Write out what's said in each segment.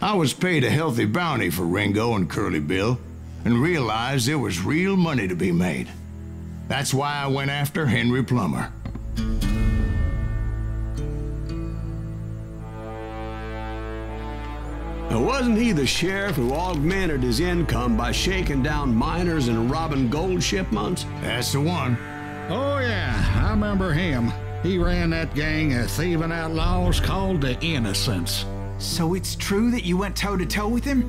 I was paid a healthy bounty for Ringo and Curly Bill, and realized there was real money to be made. That's why I went after Henry Plummer. Now, wasn't he the sheriff who augmented his income by shaking down miners and robbing gold shipments? That's the one. Oh, yeah, I remember him. He ran that gang of thieving outlaws called the Innocents. So it's true that you went toe-to-toe with him?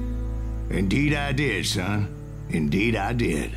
Indeed I did, son. Indeed I did.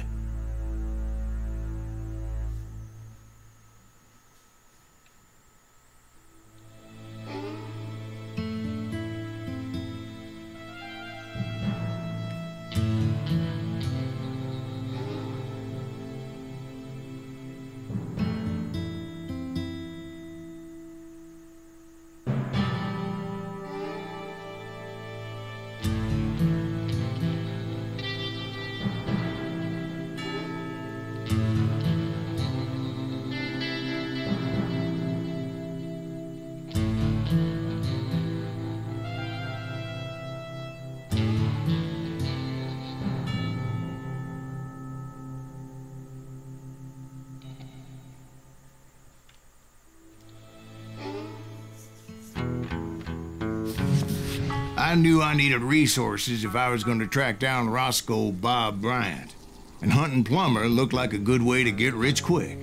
I knew I needed resources if I was going to track down Roscoe Bob Bryant, and hunting Plummer looked like a good way to get rich quick.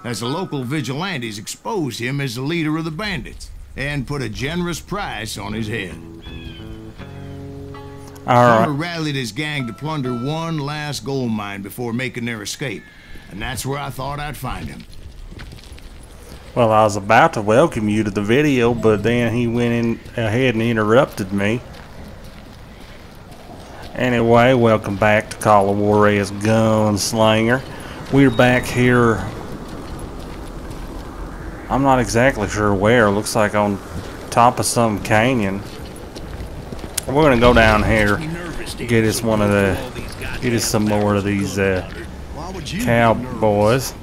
As the local vigilantes exposed him as the leader of the bandits, and put a generous price on his head. Plummer rallied his gang to plunder one last gold mine before making their escape, and that's where I thought I'd find him. Well, I was about to welcome you to the video, but then he went in ahead and interrupted me. Anyway, welcome back to Call of Juarez Gunslinger. We're back here. I'm not exactly sure where. Looks like on top of some canyon. We're gonna go down here, get us some more of these cowboys.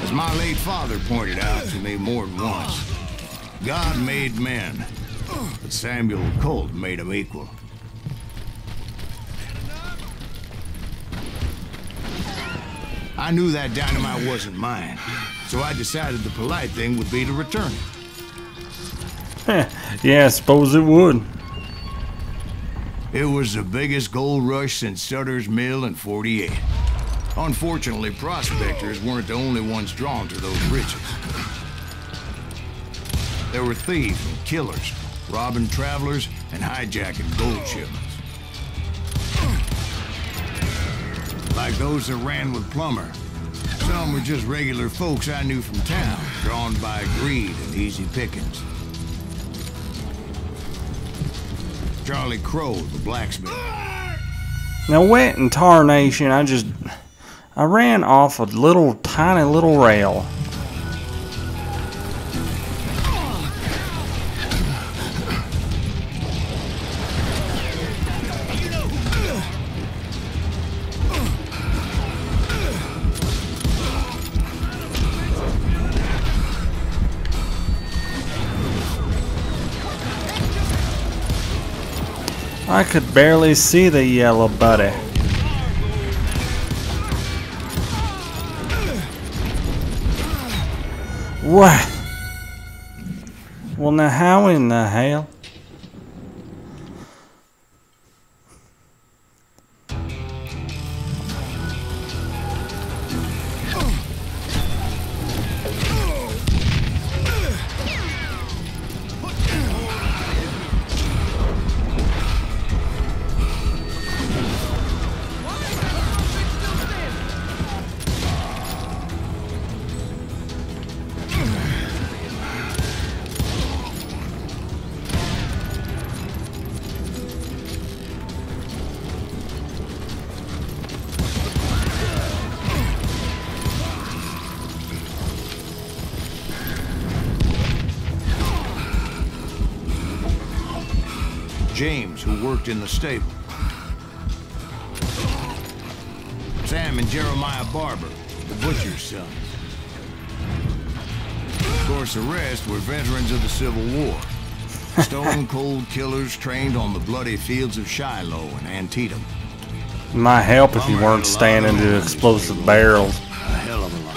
As my late father pointed out to me more than once, God made men, but Samuel Colt made them equal. I knew that dynamite wasn't mine, so I decided the polite thing would be to return it. Yeah, I suppose it would. It was the biggest gold rush since Sutter's Mill in '48. Unfortunately, prospectors weren't the only ones drawn to those riches. There were thieves and killers, robbing travelers and hijacking gold shipments. Like those that ran with Plummer. Some were just regular folks I knew from town, drawn by greed and easy pickings. Charlie Crow, the blacksmith. Now, what in tarnation? I ran off a tiny little rail. I could barely see the yellow buddy. What? Well, now how in the hell? James, who worked in the stable. Sam and Jeremiah Barber, the butcher's sons. Of course, the rest were veterans of the Civil War. Stone-cold killers trained on the bloody fields of Shiloh and Antietam. Might help if you weren't standing to explosive barrels. A hell of a lot.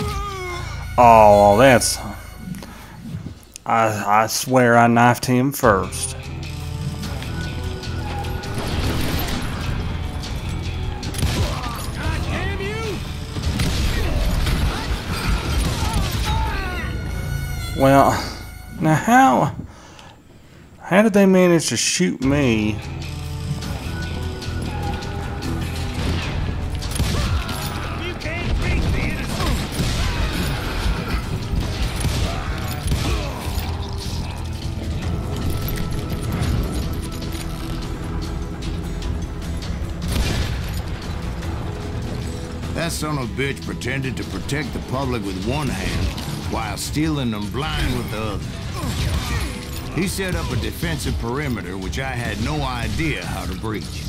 Oh, that's... I swear I knifed him first. Well, now how did they manage to shoot me? You can't beat the innocent. That son of a bitch pretended to protect the public with one hand while stealing them blind with the other. He set up a defensive perimeter which I had no idea how to breach.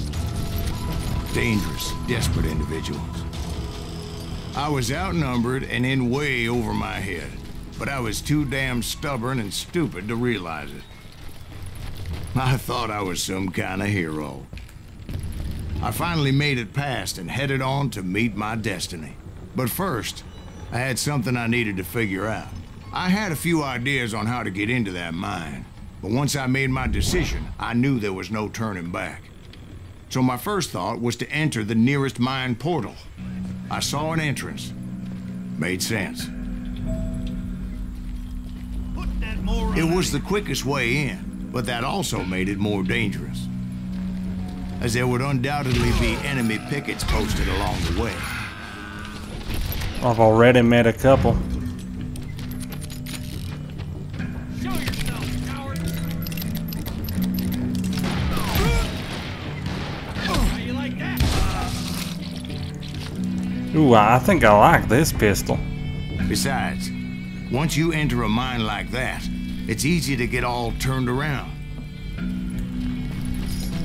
Dangerous, desperate individuals. I was outnumbered and in way over my head, but I was too damn stubborn and stupid to realize it. I thought I was some kind of hero. I finally made it past and headed on to meet my destiny. But first, I had something I needed to figure out. I had a few ideas on how to get into that mine, but once I made my decision, I knew there was no turning back. So my first thought was to enter the nearest mine portal. I saw an entrance. Made sense. Put that moron. It was the quickest way in, but that also made it more dangerous, as there would undoubtedly be enemy pickets posted along the way. I've already met a couple. Show yourself, coward. How you like that? Ooh, I think I like this pistol. Besides, once you enter a mine like that, it's easy to get all turned around.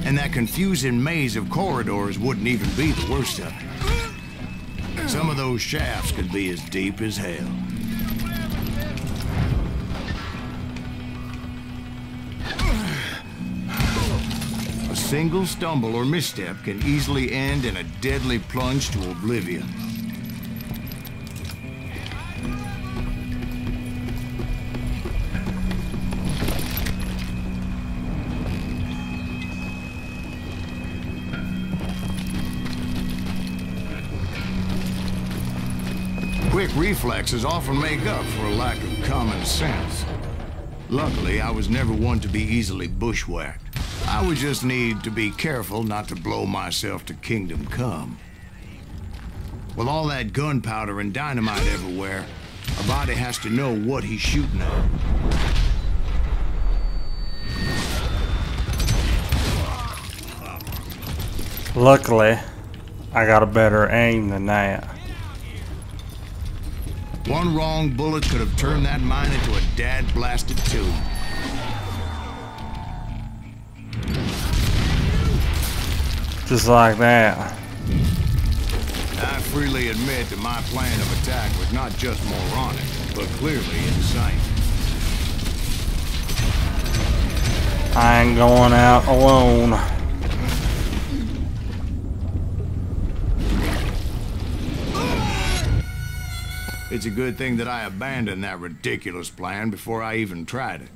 And that confusing maze of corridors wouldn't even be the worst of it. Some of those shafts could be as deep as hell. A single stumble or misstep can easily end in a deadly plunge to oblivion. Quick reflexes often make up for a lack of common sense. Luckily, I was never one to be easily bushwhacked. I would just need to be careful not to blow myself to kingdom come. With all that gunpowder and dynamite everywhere, a body has to know what he's shooting at. Luckily, I got a better aim than that. One wrong bullet could have turned that mine into a dad-blasted tomb. Just like that. I freely admit that my plan of attack was not just moronic, but clearly insane. I ain't going out alone. It's a good thing that I abandoned that ridiculous plan before I even tried it.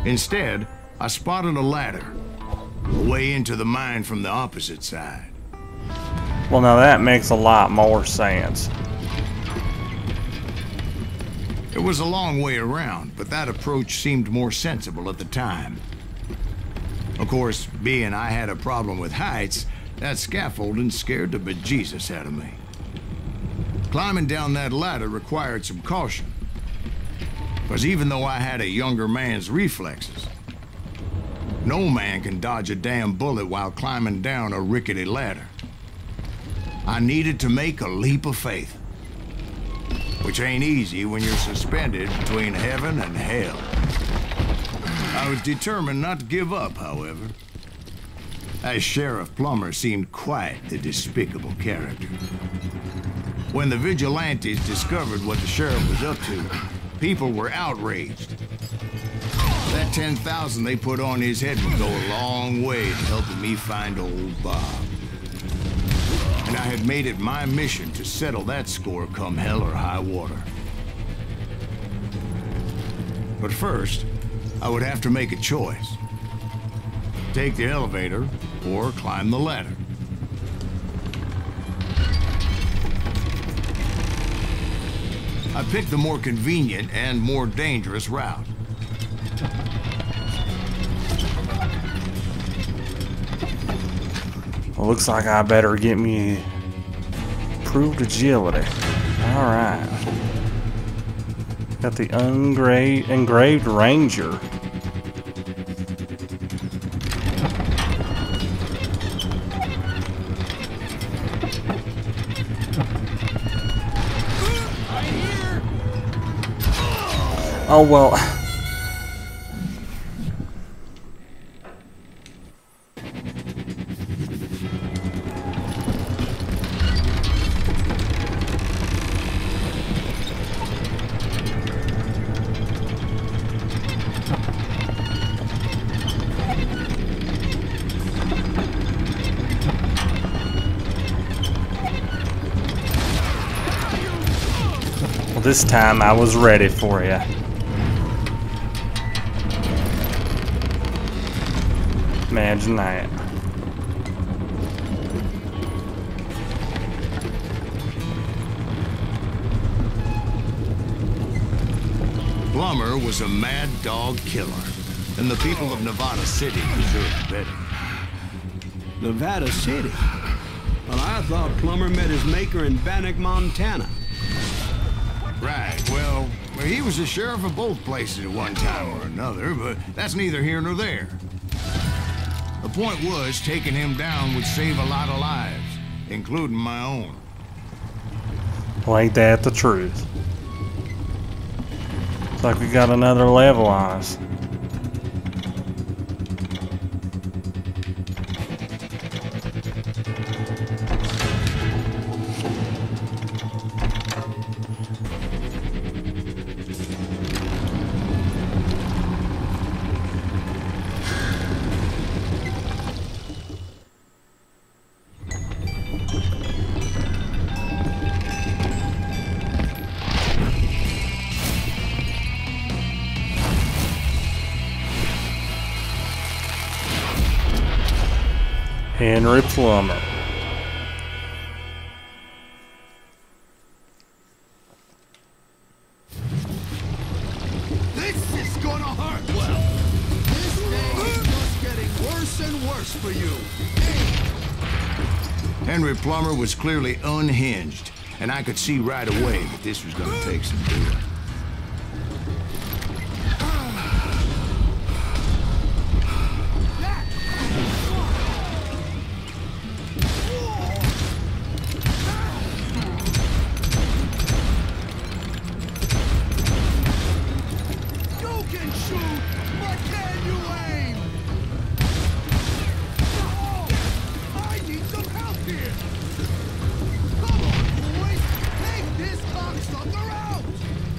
Instead, I spotted a ladder, a way into the mine from the opposite side. Well, now that makes a lot more sense. It was a long way around, but that approach seemed more sensible at the time. Of course, being I had a problem with heights, that scaffolding scared the bejesus out of me. Climbing down that ladder required some caution, because even though I had a younger man's reflexes, no man can dodge a damn bullet while climbing down a rickety ladder. I needed to make a leap of faith, which ain't easy when you're suspended between heaven and hell. I was determined not to give up, however, as Sheriff Plummer seemed quite the despicable character. When the vigilantes discovered what the sheriff was up to, people were outraged. That 10,000 they put on his head would go a long way in helping me find old Bob. And I had made it my mission to settle that score come hell or high water. But first, I would have to make a choice. Take the elevator or climb the ladder. I picked the more convenient and more dangerous route. Well, looks like I better get me improved agility. Alright. Got the engraved ranger. Oh well. Well, this time I was ready for you. Imagine that. Plummer was a mad dog killer, and the people of Nevada City deserved better. Nevada City? Well, I thought Plummer met his maker in Bannock, Montana. Right, well, he was the sheriff of both places at one time or another, but that's neither here nor there. The point was, taking him down would save a lot of lives, including my own. Well, ain't that the truth? Looks like we got another level on us. Henry Plummer. This is gonna hurt! Well, this day is just getting worse and worse for you. Henry Plummer was clearly unhinged, and I could see right away that this was gonna take some doing.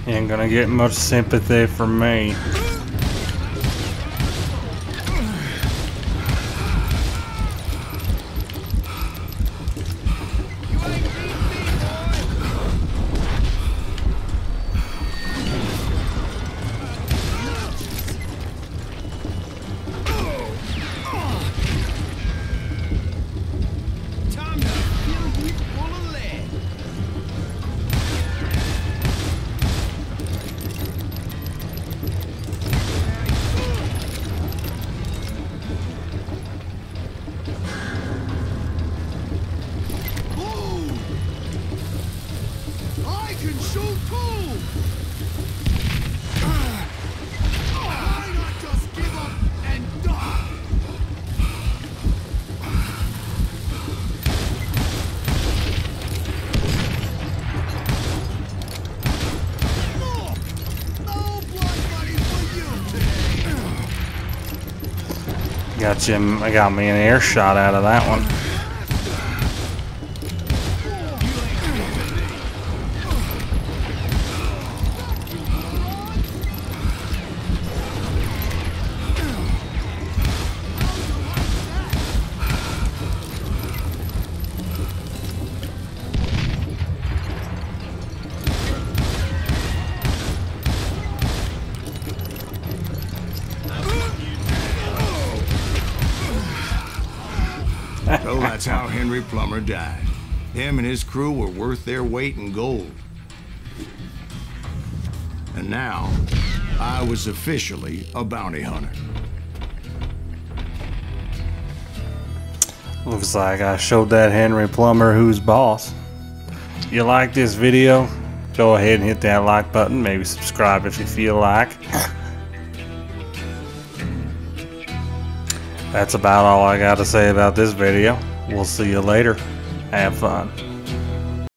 Ain't gonna get much sympathy from me. I got me an air shot out of that one. That's how Henry Plummer died. Him and his crew were worth their weight in gold. And now, I was officially a bounty hunter. Looks like I showed that Henry Plummer who's boss. You like this video? Go ahead and hit that like button. Maybe subscribe if you feel like. That's about all I got to say about this video. We'll see you later. Have fun.